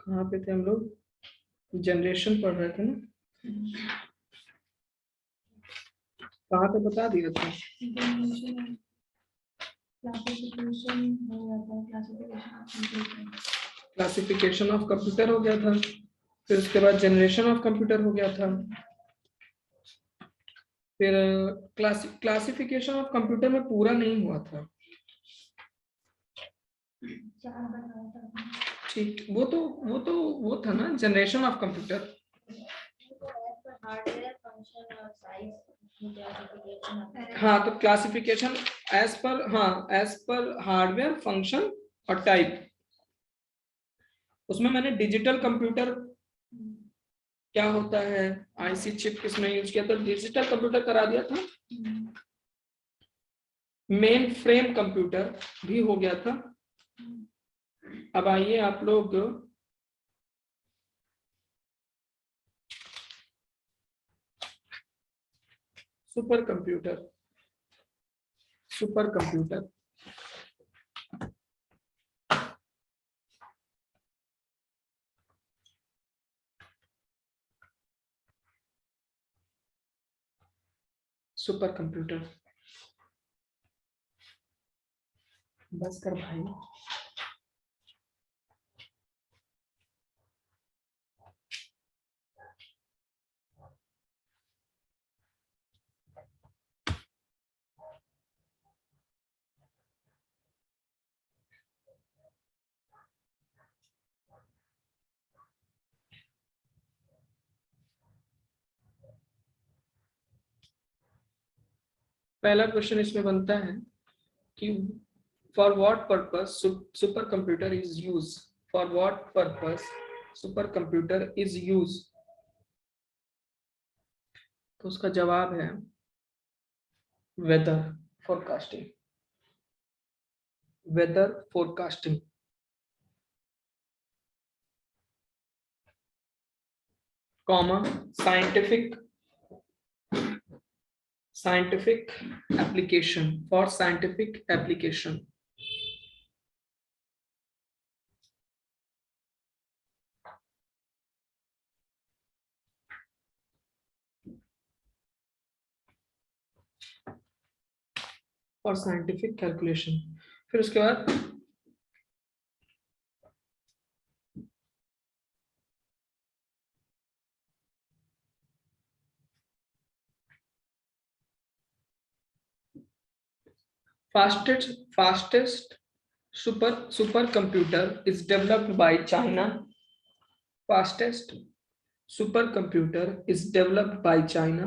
कहाँ पे थे हम लोग? जनरेशन पढ़ रहे थे ना? कहाँ पे बता दिया था? क्लासिफिकेशन ऑफ कंप्यूटर हो गया था, फिर उसके बाद जनरेशन ऑफ कंप्यूटर हो गया था, फिर क्लासिफिकेशन ऑफ कंप्यूटर में पूरा नहीं हुआ था। ठीक, वो था ना जनरेशन ऑफ कंप्यूटर। हाँ, तो classification as per hardware, function और टाइप। उसमें मैंने डिजिटल कंप्यूटर क्या होता है, आईसी चिप किसमें यूज किया, तो डिजिटल कंप्यूटर करा दिया था। मेन फ्रेम कंप्यूटर भी हो गया था। अब आइए आप लोग super computer. Super computer super computer बस कर भाई। पहला क्वेश्चन इसमें बनता है कि for what purpose super computer is use, for what purpose super computer is use. तो उसका जवाब है weather forecasting. Weather forecasting, comma scientific application, for scientific application. और साइंटिफिक कैलकुलेशन। फिर उसके बाद fastest supercomputer is developed by China. Fastest supercomputer is developed by China.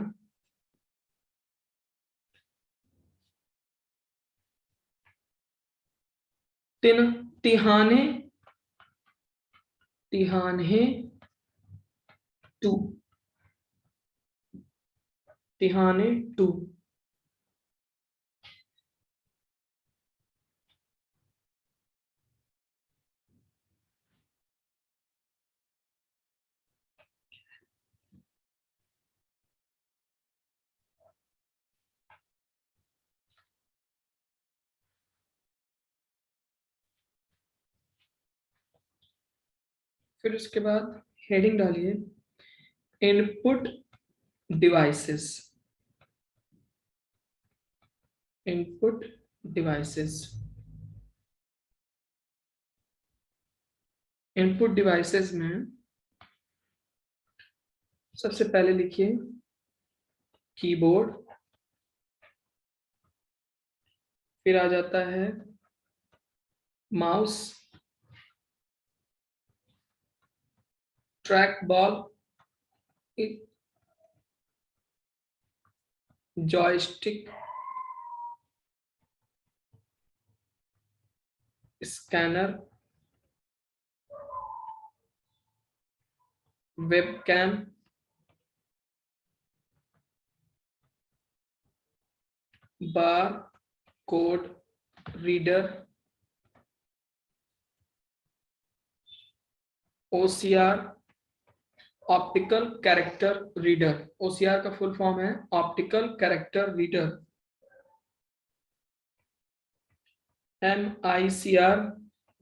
तिहाने टू तिहाने टू फिर उसके बाद हेडिंग डालिए input devices. Input devices, input devices में सबसे पहले लिखिए कीबोर्ड, फिर आ जाता है mouse, track ball, joystick, scanner, webcam, bar code reader, OCR optical character reader. OCR का फुल फॉर्म है optical character reader. MICR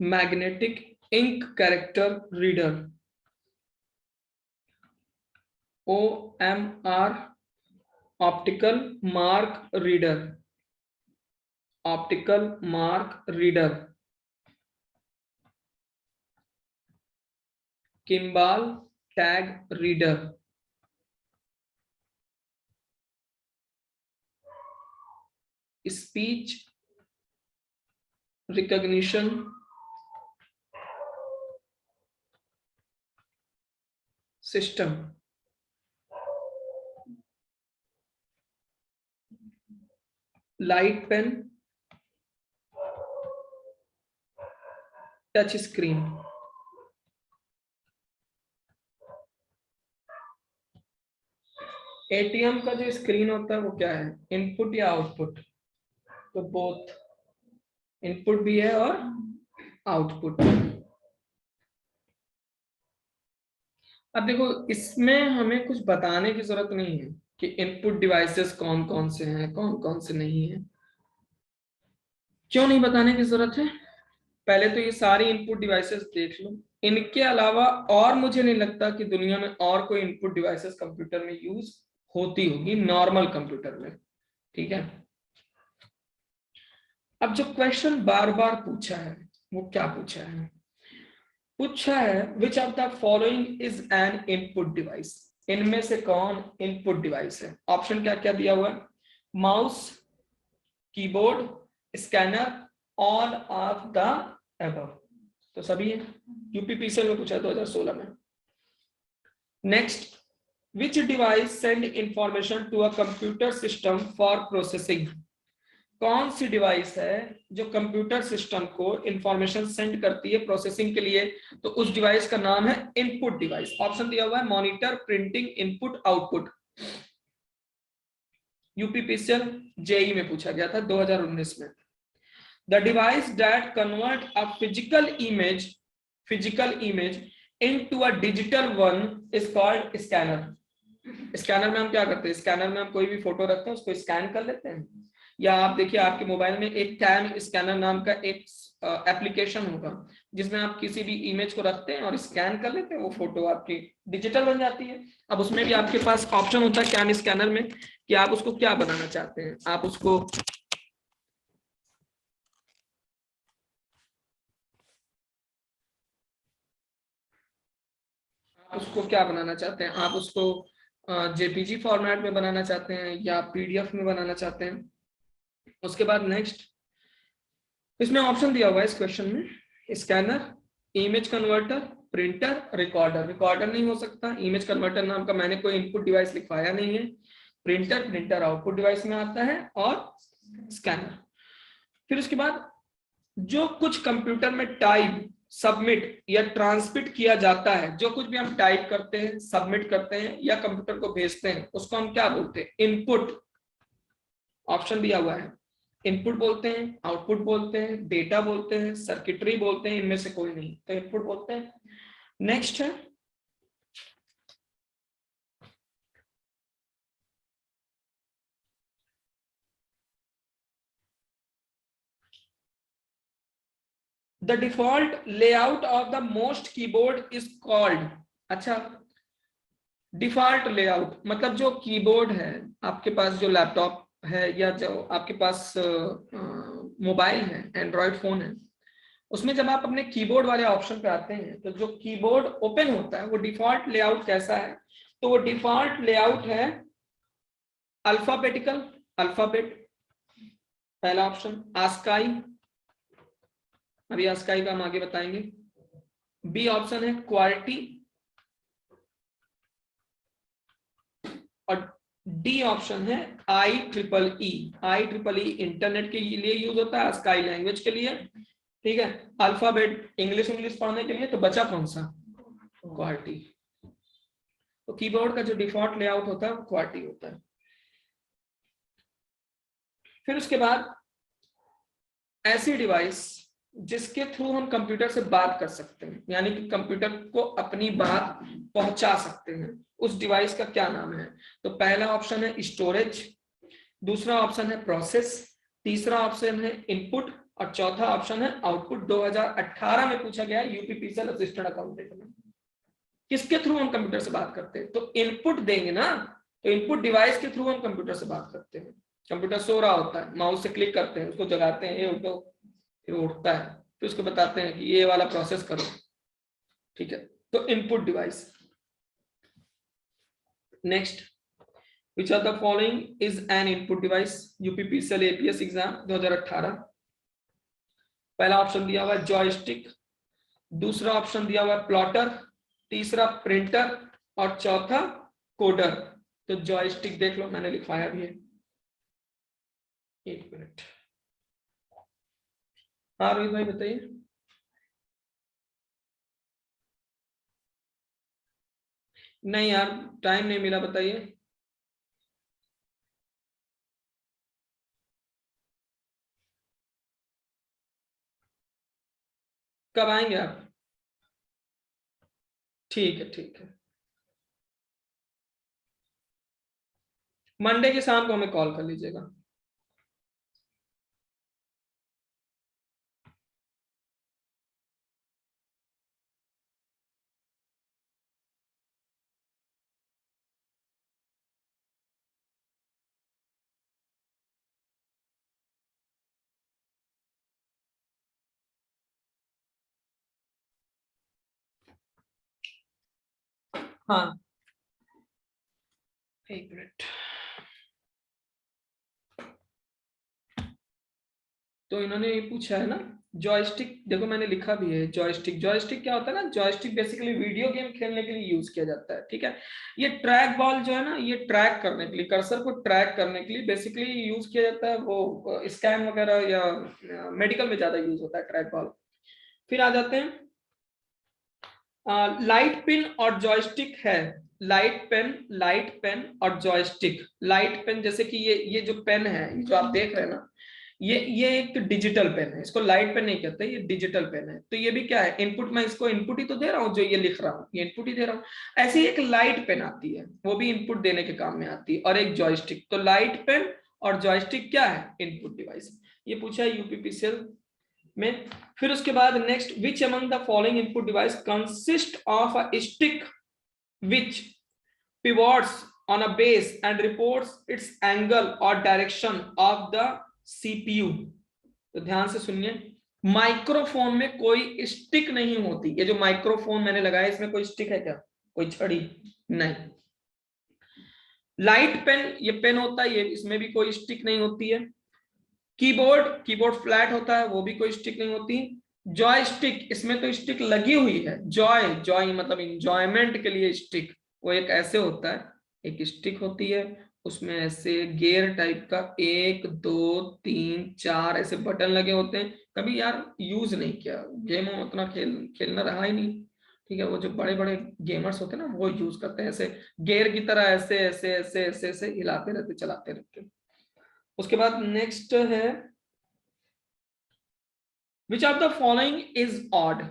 magnetic ink character reader, OMR optical mark reader, optical mark reader, Kimball tag reader, speech recognition system, light pen, touch screen. ATM का जो screen होता है वो क्या है, input या आउटपुट? तो बोथ, इनपुट भी है और आउटपुट। अब देखो इसमें हमें कुछ बताने की जरूरत नहीं है कि इनपुट डिवाइसेस कौन कौन से हैं, कौन कौन से नहीं है। क्यों नहीं बताने की जरूरत है? पहले तो ये सारी इनपुट डिवाइसेस देख लो, इनके अलावा और मुझे नहीं लगता कि दुनिया में और कोई इनपुट डिवाइसेस कंप्यूटर में यूज होती होगी नॉर्मल कंप्यूटर में। ठीक है, अब जो क्वेश्चन बार बार पूछा है वो क्या पूछा है? पूछा है which of the following is an input device, इनमें से कौन इनपुट डिवाइस है? ऑप्शन क्या क्या दिया हुआ है? Mouse, keyboard, scanner, all of the above. तो सभी है, यूपीपीसीएल में पूछा 2016 में। Next, which device send information to a computer system for processing, कौन सी डिवाइस है जो कंप्यूटर सिस्टम को इंफॉर्मेशन सेंड करती है प्रोसेसिंग के लिए? तो उस डिवाइस का नाम है इनपुट डिवाइस। ऑप्शन दिया हुआ है monitor, printing, input, output. UPPCL JE में पूछा गया था 2019 में। The device that convert a physical image into a digital one is called scanner. Scanner में हम क्या करते हैं? स्कैनर में हम कोई भी फोटो रखते हैं, उसको स्कैन कर लेते हैं। या आप देखिए आपके मोबाइल में एक कैम स्कैनर नाम का एक एप्लीकेशन होगा जिसमें आप किसी भी इमेज को रखते हैं और स्कैन कर लेते हैं, वो फोटो आपकी डिजिटल बन जाती है। अब उसमें भी आपके पास ऑप्शन होता है कैम स्कैनर में कि आप उसको क्या बनाना चाहते हैं। आप उसको क्या बनाना चाहते हैं? आप उसको जेपीजी फॉर्मेट में बनाना चाहते हैं या पीडीएफ में बनाना चाहते हैं? उसके बाद नेक्स्ट, इसमें ऑप्शन दिया हुआ है इस क्वेश्चन में, scanner, image converter, printer, recorder. Recorder नहीं हो सकता, इमेज कन्वर्टर नाम का मैंने कोई इनपुट डिवाइस लिखवाया नहीं है। प्रिंटर आउटपुट डिवाइस में आता है, और स्कैनर। फिर उसके बाद जो कुछ कंप्यूटर में टाइप, सबमिट या ट्रांसमिट किया जाता है, जो कुछ भी हम टाइप करते हैं, सबमिट करते हैं या कंप्यूटर को भेजते हैं, उसको हम क्या बोलते हैं? इनपुट। ऑप्शन दिया हुआ है, इनपुट बोलते हैं, आउटपुट बोलते हैं, डेटा बोलते हैं, सर्किटरी बोलते हैं, इनमें से कोई नहीं, तो इनपुट बोलते हैं। नेक्स्ट है the default layout of the most keyboard is called. अच्छा, डिफॉल्ट लेआउट मतलब जो कीबोर्ड है आपके पास, जो लैपटॉप है या जो आपके पास मोबाइल है, एंड्रॉयड फोन है, उसमें जब आप अपने कीबोर्ड वाले ऑप्शन पे आते हैं तो जो कीबोर्ड ओपन होता है वो डिफॉल्ट लेआउट कैसा है? तो वो डिफॉल्ट लेआउट है अल्फाबेटिकल, अल्फाबेट पहला ऑप्शन। आस्काई, अभी आस्काई का हम आगे बताएंगे। बी ऑप्शन है क्वालिटी, और डी ऑप्शन है IEEE। IEEE इंटरनेट के लिए यूज होता है, स्काई लैंग्वेज के लिए। ठीक है, अल्फाबेट इंग्लिश पढ़ने के लिए। तो बचा कौन सा? क्वालिटी। तो कीबोर्ड का जो डिफॉल्ट लेआउट होता है वो क्वालिटी होता है। फिर उसके बाद ऐसी डिवाइस जिसके थ्रू हम कंप्यूटर से बात कर सकते हैं, यानी कि कंप्यूटर को अपनी बात पहुंचा सकते हैं, उस डिवाइस का क्या नाम है? तो पहला ऑप्शन है स्टोरेज, दूसरा ऑप्शन है प्रोसेस, तीसरा ऑप्शन है इनपुट, और चौथा ऑप्शन है आउटपुट। 2018 में पूछा गया यूपीपीसीएल असिस्टेंट अकाउंटेंट में किसके थ्रू हम कंप्यूटर से बात करते हैं, तो इनपुट देंगे ना, तो इनपुट डिवाइस के थ्रू हम कंप्यूटर से बात करते हैं। कंप्यूटर सो रहा होता है, माउस से क्लिक करते हैं, उसको जगाते हैं, ये उठो, फिर उठता है, फिर उसको बताते हैं कि ये वाला प्रोसेस करो, ठीक है, तो input device. Next, which of the following is an input device? UPPCL APS exam 2018। पहला ऑप्शन दिया हुआ है जॉयस्टिक, दूसरा ऑप्शन दिया हुआ है प्लॉटर, तीसरा प्रिंटर और चौथा कोडर। तो जॉयस्टिक देख लो, मैंने लिखवाया भी है, एक मिनट। हाँ रोहित भाई बताइए। नहीं यार टाइम नहीं मिला, बताइए। कब आएंगे आप? ठीक है ठीक है, मंडे के शाम को हमें कॉल कर लीजिएगा। हाँ एक मिनट। तो इन्होंने ये पूछा है ना जॉयस्टिक, देखो मैंने लिखा भी है जॉयस्टिक। जॉयस्टिक क्या होता है ना, जॉयस्टिक बेसिकली वीडियो गेम खेलने के लिए यूज किया जाता है, ठीक है। ये ट्रैक बॉल जो है ना, ये ट्रैक करने के लिए, कर्सर को ट्रैक करने के लिए बेसिकली यूज किया जाता है। वो स्कैन वगैरह या मेडिकल में ज्यादा यूज होता है ट्रैक बॉल। फिर आ जाते हैं, लाइट पिन और जॉयस्टिक है। लाइट पेन और जॉयस्टिक। लाइट पेन जैसे कि ये जो पेन है, ये जो आप देख रहे हैं ना, ये एक डिजिटल पेन है, इसको लाइट पेन नहीं कहते, ये डिजिटल पेन है। तो ये भी क्या है, इनपुट, मैं इसको इनपुट ही तो दे रहा हूँ, जो ये लिख रहा हूँ ये इनपुट ही दे रहा हूँ। ऐसे ही एक लाइट पेन आती है, वो भी इनपुट देने के काम में आती है, और एक जॉयस्टिक। तो लाइट पेन और जॉयस्टिक क्या है, इनपुट डिवाइस। ये पूछा है यूपीपीसीएल में। फिर उसके बाद next, which among the following input device consist of a stick which pivots on a base and reports its angle or direction of the CPU। तो ध्यान से सुनिए, माइक्रोफोन में कोई स्टिक नहीं होती। ये जो माइक्रोफोन मैंने लगाया, इसमें कोई स्टिक है क्या, कोई छड़ी नहीं। लाइट पेन, ये पेन होता है, ये इसमें भी कोई स्टिक नहीं होती है। कीबोर्ड फ्लैट होता है, वो भी कोई स्टिक नहीं होती। जॉयस्टिक, इसमें तो स्टिक लगी हुई है। जॉय मतलब इंजॉयमेंट के लिए स्टिक, वो एक ऐसे होता है, एक स्टिक होती है, उसमें ऐसे गेयर टाइप का 1 2 3 4 ऐसे बटन लगे होते हैं। कभी यार यूज नहीं किया, गेम उतना खेलना रहा ही नहीं, ठीक है। वो जो बड़े बड़े गेमर्स होते हैं ना, वो यूज करते हैं ऐसे गेयर की तरह, ऐसे ऐसे ऐसे ऐसे ऐसे हिलाते रहते, चलाते रहते। उसके बाद नेक्स्ट है, which of the following is odd.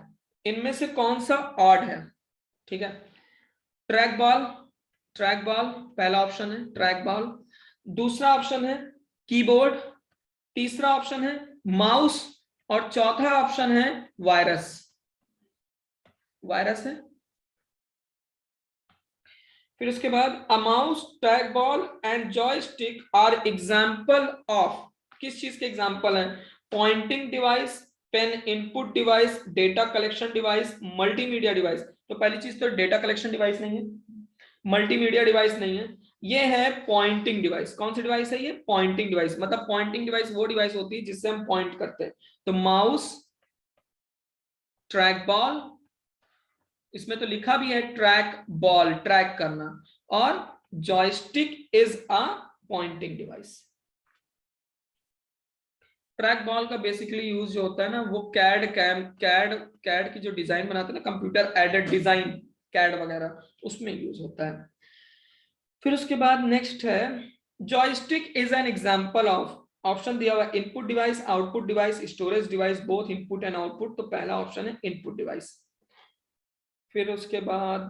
इनमें से कौन सा ऑड है, ठीक है। ट्रैक बॉल, ट्रैक बॉल पहला ऑप्शन है, ट्रैक बॉल। दूसरा ऑप्शन है कीबोर्ड, तीसरा ऑप्शन है माउस, और चौथा ऑप्शन है वायरस। वायरस है। फिर उसके बाद a mouse, track ball and joystick are example of, किस चीज के एग्जाम्पल है, pointing device, pen input device, data collection device, multimedia device. तो पहली चीज तो डेटा कलेक्शन डिवाइस नहीं है, मल्टीमीडिया डिवाइस नहीं है, ये है पॉइंटिंग डिवाइस। कौन सी डिवाइस है ये, पॉइंटिंग डिवाइस। मतलब पॉइंटिंग डिवाइस वो डिवाइस होती है जिससे हम पॉइंट करते हैं। तो माउस, ट्रैक बॉल, इसमें तो लिखा भी है ट्रैक बॉल, ट्रैक करना, और joystick is a pointing device. Track ball का बेसिकली यूज जो होता है ना, वो कैड की जो डिजाइन बनाते हैं ना, कंप्यूटर एडेड डिजाइन, कैड वगैरह, उसमें यूज होता है। फिर उसके बाद नेक्स्ट है, joystick is an example of, option दिया हुआ input device, output device, storage device, both input and output. तो पहला ऑप्शन है इनपुट डिवाइस। फिर उसके बाद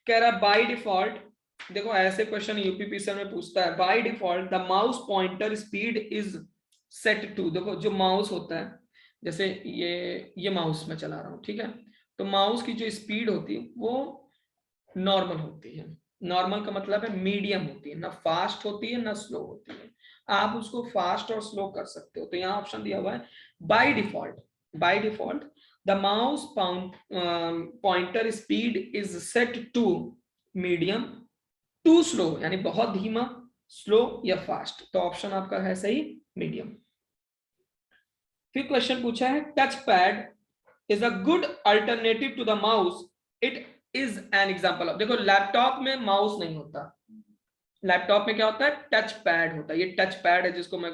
कह रहा बाय डिफॉल्ट देखो ऐसे क्वेश्चन यूपीपीसीएल में पूछता है, by default the mouse pointer speed is set to. देखो जो माउस होता है, जैसे ये माउस में चला रहा हूँ, ठीक है, तो माउस की जो स्पीड होती है वो नॉर्मल होती है। नॉर्मल का मतलब है मीडियम होती है, ना फास्ट होती है ना स्लो होती है। आप उसको फास्ट और स्लो कर सकते हो। तो यहाँ ऑप्शन दिया हुआ है by default the mouse pointer speed is set to medium to slow, यानी बहुत धीमा, स्लो या फास्ट। तो ऑप्शन आपका है सही, मीडियम। फिर क्वेश्चन पूछा है touch pad is a good alternative to the mouse, it is an example of. देखो लैपटॉप में माउस नहीं होता, लैपटॉप में क्या होता है, टच पैड होता है। ये टच पैड है जिसको मैं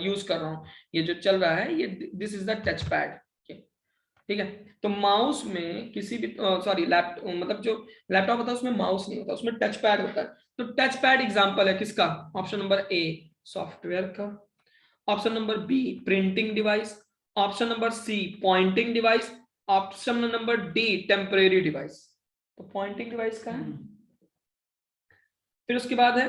यूज कर रहा हूँ, ये जो चल रहा है ये this is the touch pad, ठीक है। तो माउस में किसी भी सॉरी मतलब जो लैपटॉप होता है उसमें माउस नहीं होता, उसमें टच पैड होता है। तो टच पैड एग्जांपल है किसका, ऑप्शन नंबर ए सॉफ्टवेयर का, option number B printing device, option number C pointing device, option number D temporary device. तो पॉइंटिंग डिवाइस का है। फिर उसके बाद है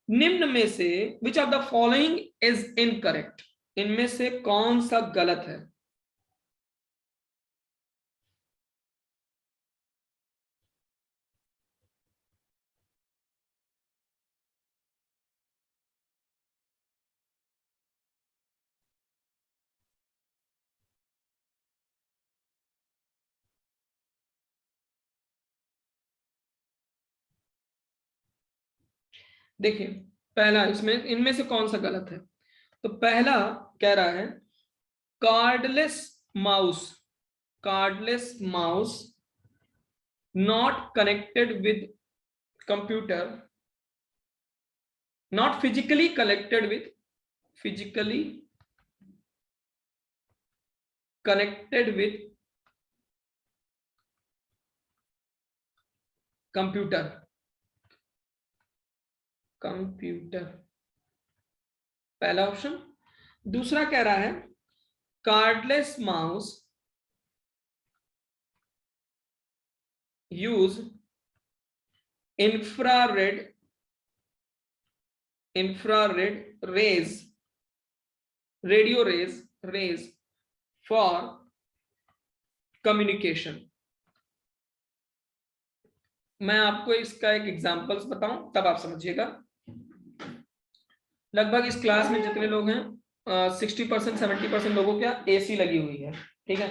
निम्न में से which of the following is incorrect, इनमें से कौन सा गलत है। देखिए पहला, इसमें इनमें से कौन सा गलत है। तो पहला कह रहा है cordless mouse, cordless mouse not connected with computer, not physically connected with, physically connected with computer, computer पहला ऑप्शन। दूसरा कह रहा है cordless mouse use infrared rays, radio rays for communication. मैं आपको इसका एक एग्जांपल्स बताऊं तब आप समझिएगा। लगभग इस क्लास में जितने लोग हैं 60% 70% लोगों क्या एसी लगी हुई है, ठीक है।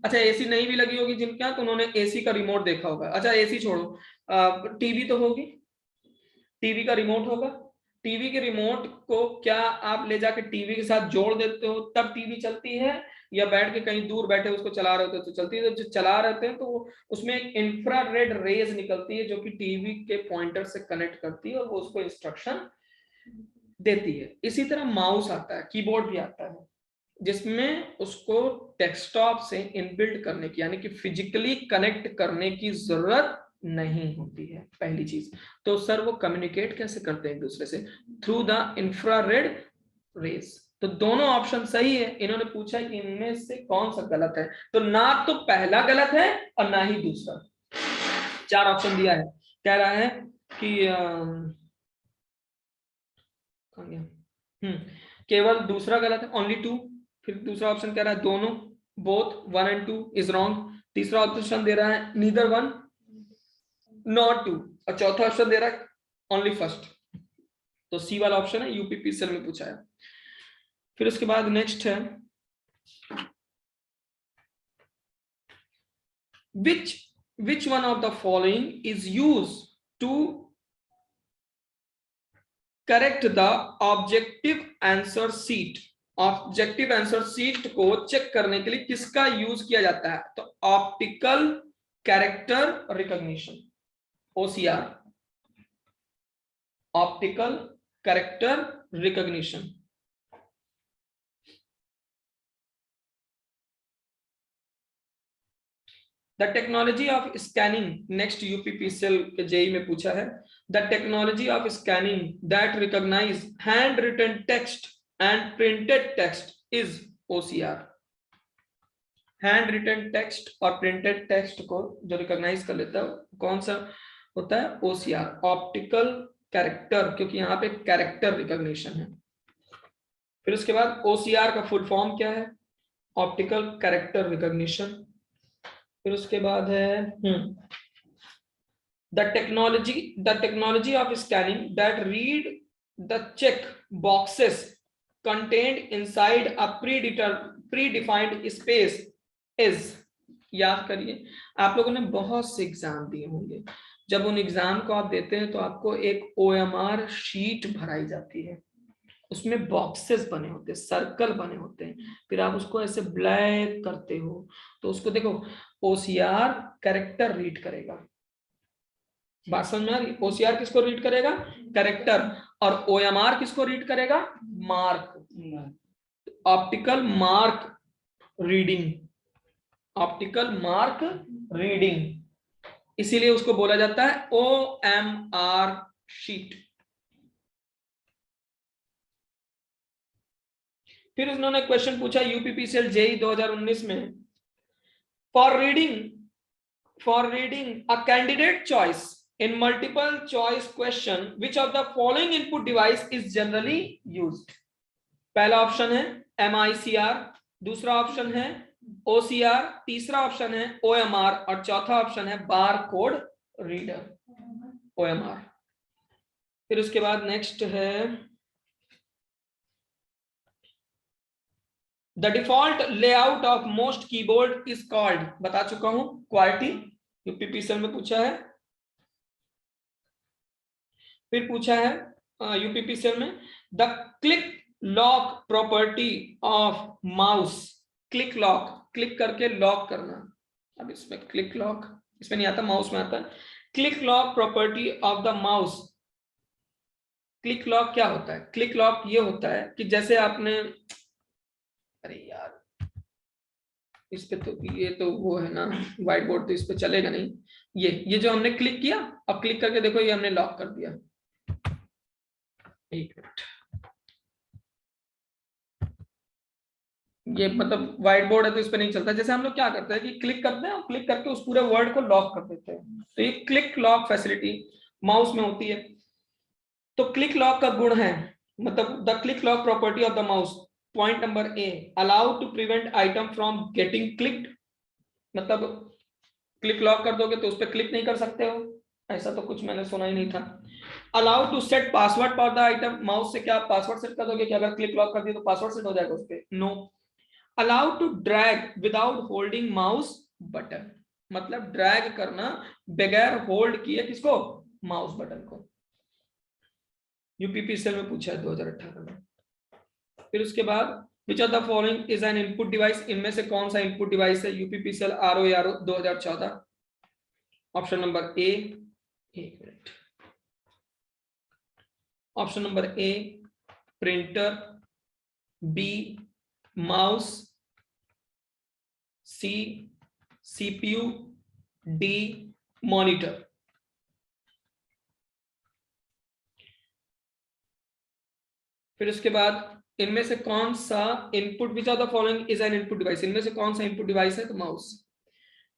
अच्छा एसी नहीं भी लगी होगी जिनका, तो उन्होंने एसी का रिमोट देखा होगा। अच्छा एसी छोड़ो, टीवी तो होगी, टीवी का रिमोट होगा। टीवी के रिमोट को क्या आप ले जाके टीवी के साथ जोड़ देते हो तब टीवी चलती है, या बैठ के कहीं दूर बैठे उसको चला रहे होते तो चलती है। तो जो चला रहते हैं तो उसमें एक इंफ्रारेड रेज निकलती है जो कि टीवी के पॉइंटर से कनेक्ट करती है और वो उसको इंस्ट्रक्शन देती है। इसी तरह माउस आता है, कीबोर्ड भी आता है, जिसमें उसको डेस्कटॉप से इनबिल्ड करने की यानी कि फिजिकली कनेक्ट करने की जरूरत नहीं होती है, पहली चीज। तो सर वो कम्युनिकेट कैसे करते हैं एक दूसरे से, थ्रू द इंफ्रारेड रेज। तो दोनों ऑप्शन सही है। इन्होंने पूछा कि इनमें से कौन सा गलत है, तो ना तो पहला गलत है और ना ही दूसरा। चार ऑप्शन दिया है, कह रहा है कि केवल दूसरा गलत है, ओनली टू। फिर दूसरा ऑप्शन कह रहा है दोनों, बोथ 1 and 2 इज रॉन्ग। तीसरा ऑप्शन दे रहा है नीदर 1 नॉट 2, और चौथा ऑप्शन दे रहा है ओनली फर्स्ट। तो सी वाला ऑप्शन है, यूपीपीसीएल में पूछा है। फिर उसके बाद नेक्स्ट है which one of the following is used to correct the objective answer sheet। Objective answer sheet को चेक करने के लिए किसका यूज किया जाता है, तो optical character recognition, OCR, optical character recognition. The technology of scanning, next UPPCL के जेई में पूछा है, the technology of scanning that recognise hand written text and printed text is OCR। Hand written text और printed text को जो recognise कर लेता है कौन सा होता है OCR, ऑप्टिकल कैरेक्टर, क्योंकि यहाँ पे कैरेक्टर रिकॉग्निशन है। फिर उसके बाद OCR का फुल फॉर्म क्या है? Optical character recognition. फिर उसके बाद है the technology of scanning that read the check boxes contained inside a predefined space is, याद करिए, आप लोगों ने बहुत से एग्जाम दिए होंगे, जब उन एग्जाम को आप देते हैं तो आपको एक OMR शीट भराई जाती है, उसमें बॉक्सेस बने होते हैं, सर्कल बने होते हैं, फिर आप उसको ऐसे ब्लैक करते हो तो उसको देखो OCR कैरेक्टर रीड करेगा। बात समझ में आ रही? OCR किसको रीड करेगा? कैरेक्टर। और OMR किसको रीड करेगा? Mark, optical mark reading, optical mark reading, इसीलिए उसको बोला जाता है OMR शीट। फिर उन्होंने क्वेश्चन पूछा UPPCL JEE 2019 में, for reading a candidate choice in multiple choice question which of the following input device is generally used? पहला ऑप्शन है MICR, दूसरा ऑप्शन है OCR, तीसरा ऑप्शन है OMR और चौथा ऑप्शन है बार कोड रीडर, OMR। फिर उसके बाद नेक्स्ट है the default layout of most keyboard is called, बता चुका हूं, QWERTY, UPPCL में पूछा है। फिर पूछा है UPPCL में the click lock property of mouse, click lock, click करके लॉक करना, अब इसमें क्लिक लॉक इसमें नहीं आता, माउस में आता है। Click lock property of the mouse, click lock क्या होता है? क्लिक लॉक ये होता है कि जैसे आपने, अरे यार इस पे तो ये तो वो है ना व्हाइट बोर्ड, तो इस पे चलेगा नहीं, ये जो हमने क्लिक किया, अब क्लिक करके देखो ये हमने लॉक कर दिया, एक मिनट, ये मतलब व्हाइट बोर्ड है तो इस पे नहीं चलता। जैसे हम लोग क्या करते हैं कि क्लिक करते हैं और क्लिक करके उस पूरे वर्ड को लॉक कर देते हैं, तो ये क्लिक लॉक फैसिलिटी माउस में होती है। तो क्लिक लॉक का गुण है, मतलब the click lock property of the mouse, point number A, allow to prevent item from getting clicked, मतलब क्लिक लॉक कर दोगे तो उस पर क्लिक नहीं कर सकते हो, ऐसा तो कुछ मैंने सुना ही नहीं था। Allow to set password for the item, mouse से क्या आप पासवर्ड सेट कर दोगे कि अगर क्लिक लॉक कर दिया तो पासवर्ड सेट हो जाएगा उस पर? No. Allow to drag without holding mouse button, मतलब ड्रैग करना बगैर होल्ड किए किसको? माउस बटन को। UPPCL में पूछा है 2018 में। फिर उसके बाद which of the following is an input device, इनमें से कौन सा इनपुट डिवाइस है? UPPCL ROARO 2014। Option number A, एक मिनट, option number A printer, B mouse, C CPU, D monitor. फिर उसके बाद इनमें से कौन सा input, which of the following is an input device, इनमें से कौन सा इनपुट डिवाइस है? तो माउस।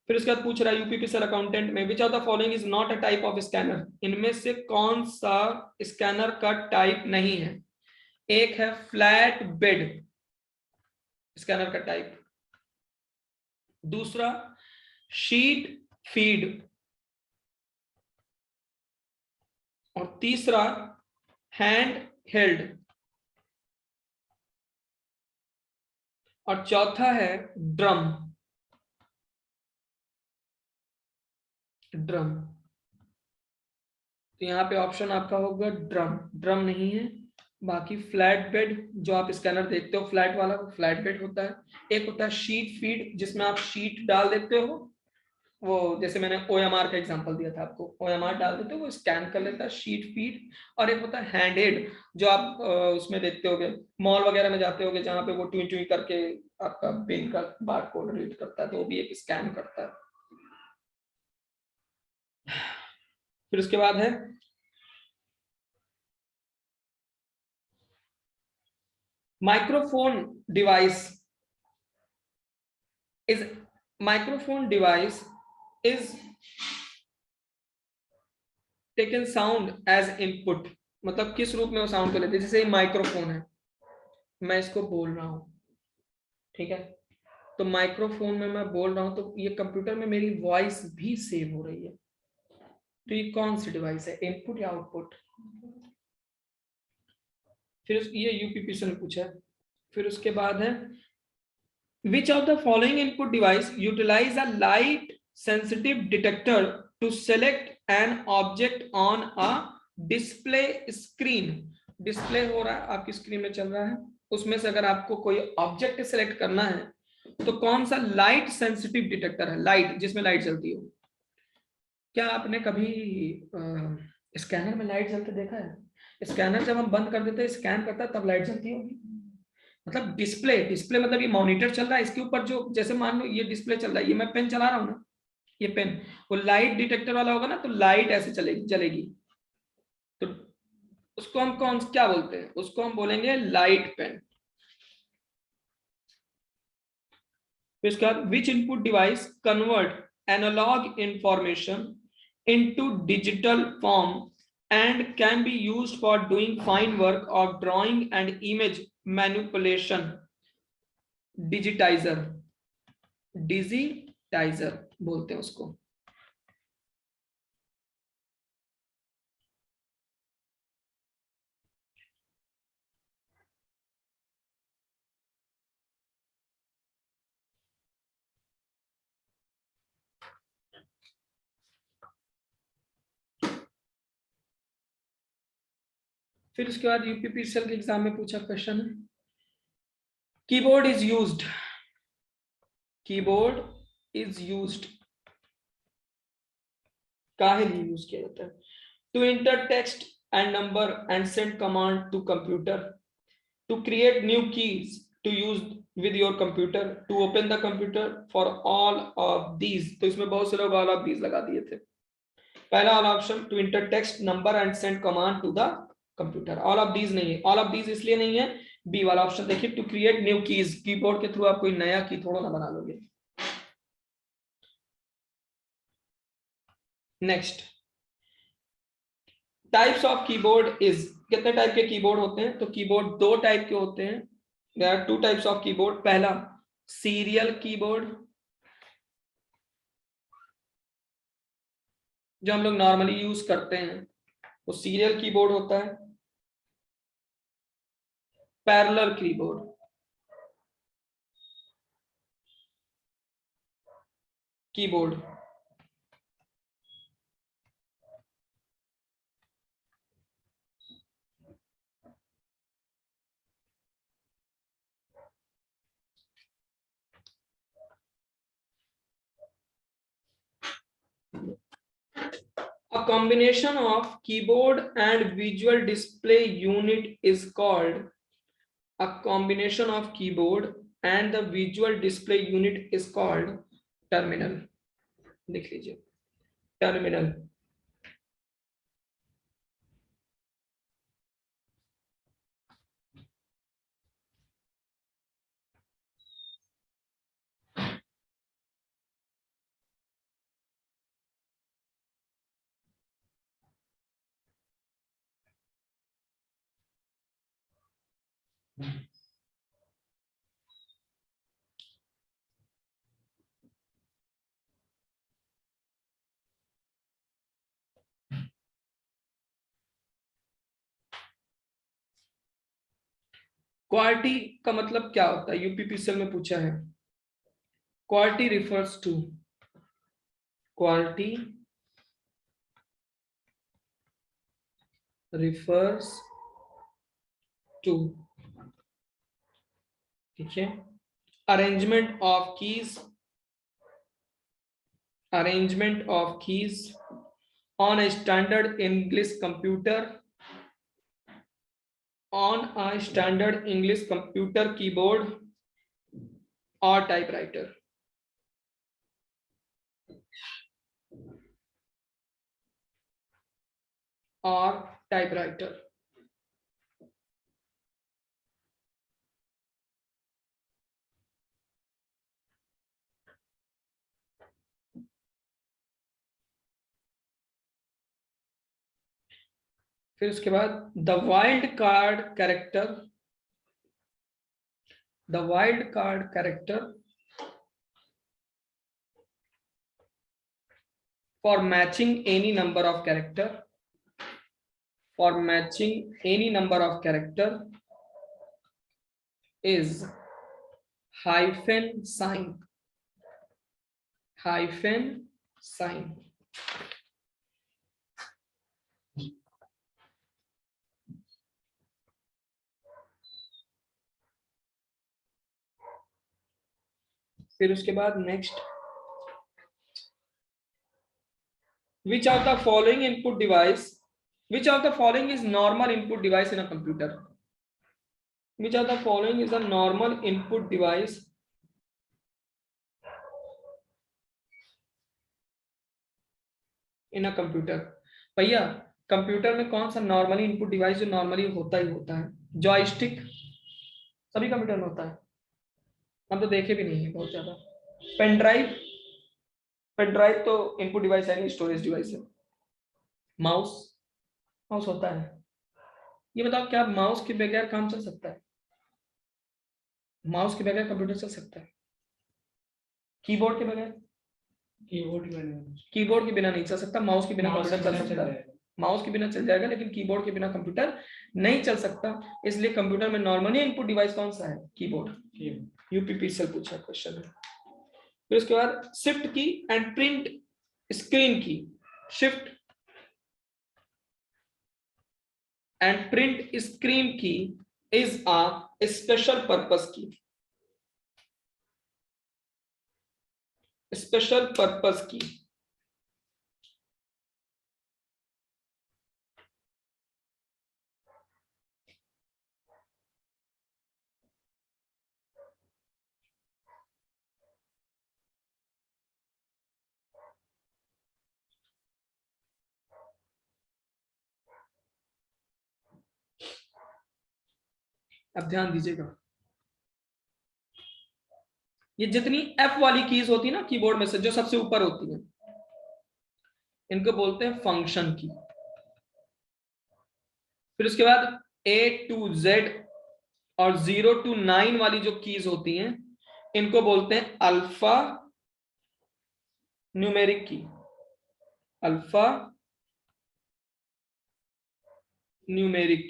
फिर उसके बाद पूछ रहा है UPPCL अकाउंटेंट में, which of the following is not a type of scanner, इनमें से कौन सा स्कैनर का टाइप नहीं है? एक है फ्लैट बेड स्कैनर का टाइप, दूसरा शीट फीड, और तीसरा हैंड हेल्ड, और चौथा है ड्रम। तो यहाँ पे ऑप्शन आपका होगा ड्रम, ड्रम नहीं है। बाकी फ्लैट बेड जो आप स्कैनर देखते हो फ्लैट वाला, वो फ्लैट बेड होता है। एक होता है शीट फीड जिसमें आप शीट डाल देते हो, वो जैसे मैंने OMR का एग्जांपल दिया था आपको, OMR डाल देते हो वो स्कैन कर लेता है, शीट फीड। और एक होता है हैंडेड जो आप उसमें देखते होगे, मॉल वगैरह में जाते होगे जहाँ पे वो ट्वी ट्वी करके आपका पिन का बार कोड रीड करता है, तो वो भी एक स्कैन करता है। फिर उसके बाद है microphone device is taken sound as input, मतलब किस रूप में वो साउंड को लेते हैं। जैसे माइक्रोफोन है, मैं इसको बोल रहा हूँ, ठीक है, तो माइक्रोफोन में मैं बोल रहा हूँ तो ये कंप्यूटर में मेरी वॉइस भी सेव हो रही है। तो ये कौन सी डिवाइस है, इनपुट या आउटपुट? फिर ये यूपीपीसी ने पूछा। फिर उसके बाद है which of the following input device utilize a light sensitive detector to select an object on a display screen? Display हो रहा है आपकी स्क्रीन में चल रहा है, उसमें से अगर आपको कोई ऑब्जेक्ट सेलेक्ट करना है तो कौन सा लाइट सेंसिटिव डिटेक्टर है, लाइट जिसमें लाइट जलती हो। क्या आपने कभी स्कैनर में लाइट जलते देखा है? स्कैनर जब हम बंद कर देते हैं, स्कैन करता है, तब लाइट जलती होगी। मतलब डिस्प्ले, डिस्प्ले मतलब ये मॉनिटर चल रहा है, इसके ऊपर जो, जैसे मान लो ये डिस्प्ले चल रहा है, ये मैं पेन चला रहा हूँ ना, ये पेन, वो लाइट डिटेक्टर वाला होगा ना, तो लाइट ऐसे चलेगी जलेगी। तो उसको हम कौन क्या बोलते हैं, उसको हम बोलेंगे लाइट पेन। फिर उसके बाद which input device convert analogue information into digital form and can be used for doing fine work of drawing and image manipulation? Digitiser, digitiser बोलते हैं उसको। फिर उसके बाद यूपीपीसीएल के एग्जाम में पूछा क्वेश्चन है, keyboard is used, keyboard is used काहे लिए यूज किया जाता है? To enter text and number and send command to computer, to create new keys to use with your computer, to open the computer, for all of these. तो इसमें बहुत से लोग ऑल ऑफ दीज लगा दिए थे। पहला वाला option to enter text number and send command to the computer, all of these नहीं है। ऑल ऑफ दीज इसलिए नहीं है, बी वाला ऑप्शन देखिए, to create new keys, keyboard के थ्रू आप कोई नया की थोड़ा ना बना लोगे। Next, types of keyboard is, कितने टाइप के कीबोर्ड होते हैं? तो कीबोर्ड दो टाइप के होते हैं, there are two types of keyboard. पहला सीरियल कीबोर्ड, जो हम लोग नॉर्मली यूज करते हैं वो सीरियल कीबोर्ड होता है। Parallel keyboard, keyboard a combination of keyboard and visual display unit is called, a combination of keyboard and the visual display unit is called terminal। लिख लीजिए, टर्मिनल। क्वालिटी का मतलब क्या होता है, यूपीपीसीएल में पूछा है। Quality refers to, quality refers to, ठीक है, arrangement of keys, arrangement of keys on a standard English computer, on a standard English computer keyboard or typewriter, or typewriter। फिर उसके बाद the wild card character for matching any number of character is hyphen sign. फिर उसके बाद next, which of the following is normal input device in a computer? Which of the following is a normal input device in a computer? भैया computer में कौन सा normally input device जो normally होता है? जॉयस्टिक सभी कंप्यूटर में होता है, हम तो देखे भी नहीं है बहुत ज्यादा। पेन ड्राइव तो इनपुट डिवाइस है नहीं, स्टोरेज डिवाइस है। माउस होता है। ये बताओ क्या माउस के बगैर काम चल सकता है? माउस के बगैर कंप्यूटर चल सकता है? कीबोर्ड के बगैर? कीबोर्ड के बिना नहीं चल सकता। माउस के बिना कंप्यूटर चल सकता है? माउस के बिना चल जाएगा, लेकिन कीबोर्ड के बिना कंप्यूटर नहीं चल सकता। इसलिए कंप्यूटर में नॉर्मली इनपुट डिवाइस कौन सा है? कीबोर्ड। यूपीपीसीएल पूछा क्वेश्चन है। फिर उसके बाद शिफ्ट की एंड प्रिंट स्क्रीन की। शिफ्ट एंड प्रिंट स्क्रीन की इज अ स्पेशल पर्पस की। अब ध्यान दीजिएगा, ये जितनी F वाली कीज होती है ना कीबोर्ड में से, जो सबसे ऊपर होती है, इनको बोलते हैं फंक्शन की। फिर उसके बाद A to Z और 0 to 9 वाली जो कीज होती हैं, इनको बोलते हैं अल्फा न्यूमेरिक की। अल्फा न्यूमेरिक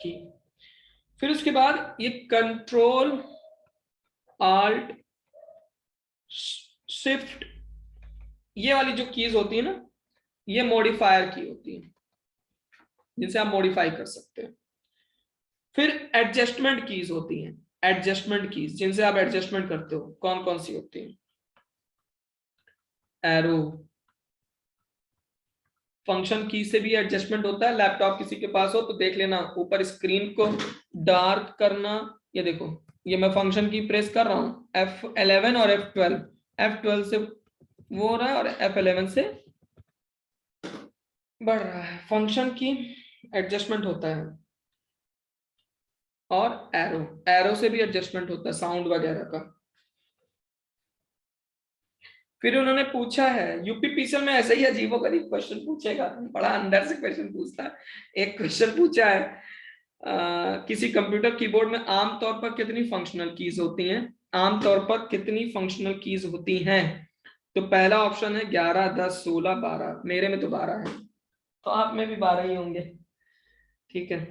की। फिर उसके बाद ये कंट्रोल आल्ट शिफ्ट, ये वाली जो कीज होती है ना, ये मॉडिफायर की होती है, जिनसे आप मॉडिफाई कर सकते हैं। फिर एडजस्टमेंट कीज होती हैं, जिनसे आप एडजस्टमेंट करते हो। कौन कौन सी होती हैं? एरो। फंक्शन की से भी एडजस्टमेंट होता है। लैपटॉप किसी के पास हो तो देख लेना, ऊपर स्क्रीन को डार्क करना। ये देखो, ये मैं फंक्शन की प्रेस कर रहा हूं, F11 और F12 से वो हो रहा है और F11 से बढ़ रहा है। फंक्शन की एडजस्टमेंट होता है। और एरो से भी एडजस्टमेंट होता है, साउंड वगैरह का। फिर उन्होंने पूछा है, यूपीपीसीएल में ऐसे ही अजीबोगरीब क्वेश्चन पूछेगा, बड़ा अंदर से क्वेश्चन पूछता है। एक क्वेश्चन पूछा है, किसी कंप्यूटर कीबोर्ड में आमतौर पर कितनी फंक्शनल कीज होती हैं? तो पहला ऑप्शन है 11, 10, 16, 12। मेरे में तो 12 है, तो आप में भी 12 ही होंगे। ठीक है।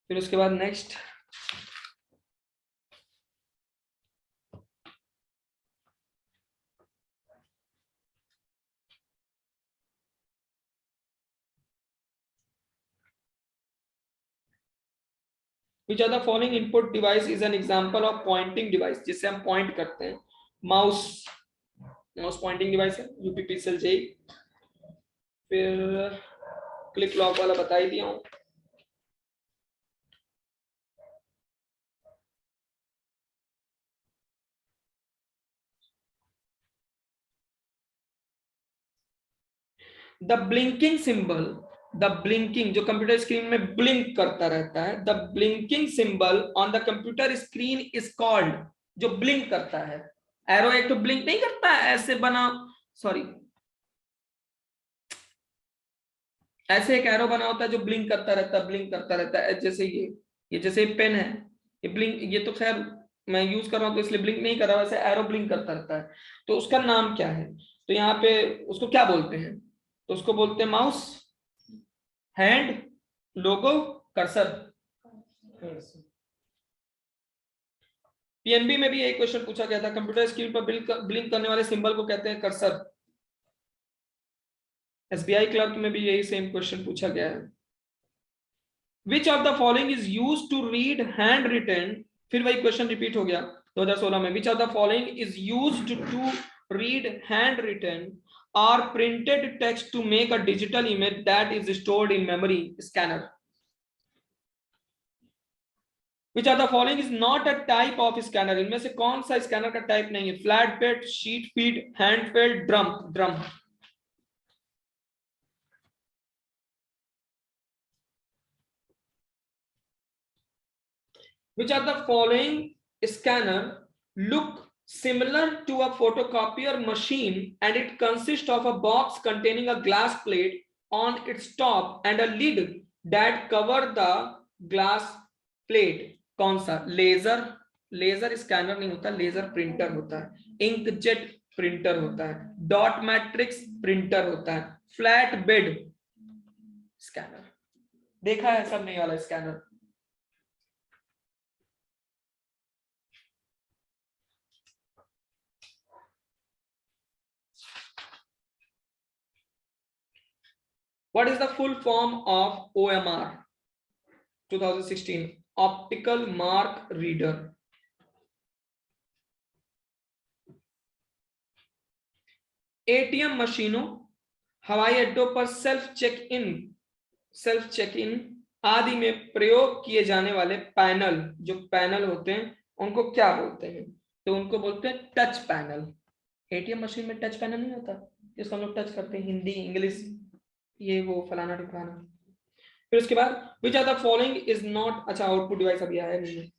फिर उसके बाद next, Which of the following input device is an example of pointing device, जिससे हम पॉइंट करते हैं? माउस पॉइंटिंग डिवाइस है, यूपीपीसीएल जेई। फिर क्लिक लॉक वाला बता ही दिया हूं। द ब्लिंकिंग सिंबल, जो कंप्यूटर स्क्रीन में ब्लिंक करता रहता है, the blinking symbol on the computer screen is called, जो ब्लिंक करता है। एरो एक तो ब्लिंक नहीं करता है, ऐसे बना सॉरी, ऐसे एक एरो बना होता है जो ब्लिंक करता रहता है, ब्लिंक करता रहता है, जैसे ये जैसे पेन है, ये ब्लिंक, ये तो खैर मैं यूज कर रहा हूं तो इसलिए ब्लिंक नहीं कर रहा, वैसे एरो ब्लिंक करता रहता है, तो उसका नाम क्या है? तो यहाँ पे उसको क्या बोलते हैं? तो उसको बोलते हैं माउस, हैंड, लोगो, कर्सर। पीएनबी में भी यही क्वेश्चन पूछा गया था, कंप्यूटर स्क्रीन पर ब्लिंक करने वाले सिंबल को कहते हैं कर्सर। एसबीआई क्लर्क में भी यही सेम क्वेश्चन पूछा गया है। Which of the following is used to read hand written, फिर वही क्वेश्चन रिपीट हो गया 2016 में। Which of the following is used to read hand written or printed text to make a digital image that is stored in memory? Scanner. Which of the following is not a type of scanner? इनमें से कौन सा scanner का type नहीं है? Flat bed, sheet feed, hand failed, drum. Which of the following scanner look similar to a photocopier machine and it consists of a box containing a glass plate on its top and a lid that cover the glass plate? कौन सा? Laser scanner नहीं होता, laser printer होता है। Inkjet printer होता है। Dot matrix printer होता है। Flat bed scanner. देखा है सबने वाला scanner? What is the full form of OMR 2016? Optical Mark Reader. ATM मशीनों, हवाई अड्डों पर सेल्फ चेक इन आदि में प्रयोग किए जाने वाले पैनल, जो पैनल होते हैं उनको क्या बोलते हैं? तो उनको बोलते हैं टच पैनल। एटीएम मशीन में टच पैनल नहीं होता जिसको हम लोग टच करते हैं, हिंदी इंग्लिश ये वो फलाना ढिकाना। फिर उसके बाद which are the following is not, अच्छा आउटपुट डिवाइस अभी आया नहीं है।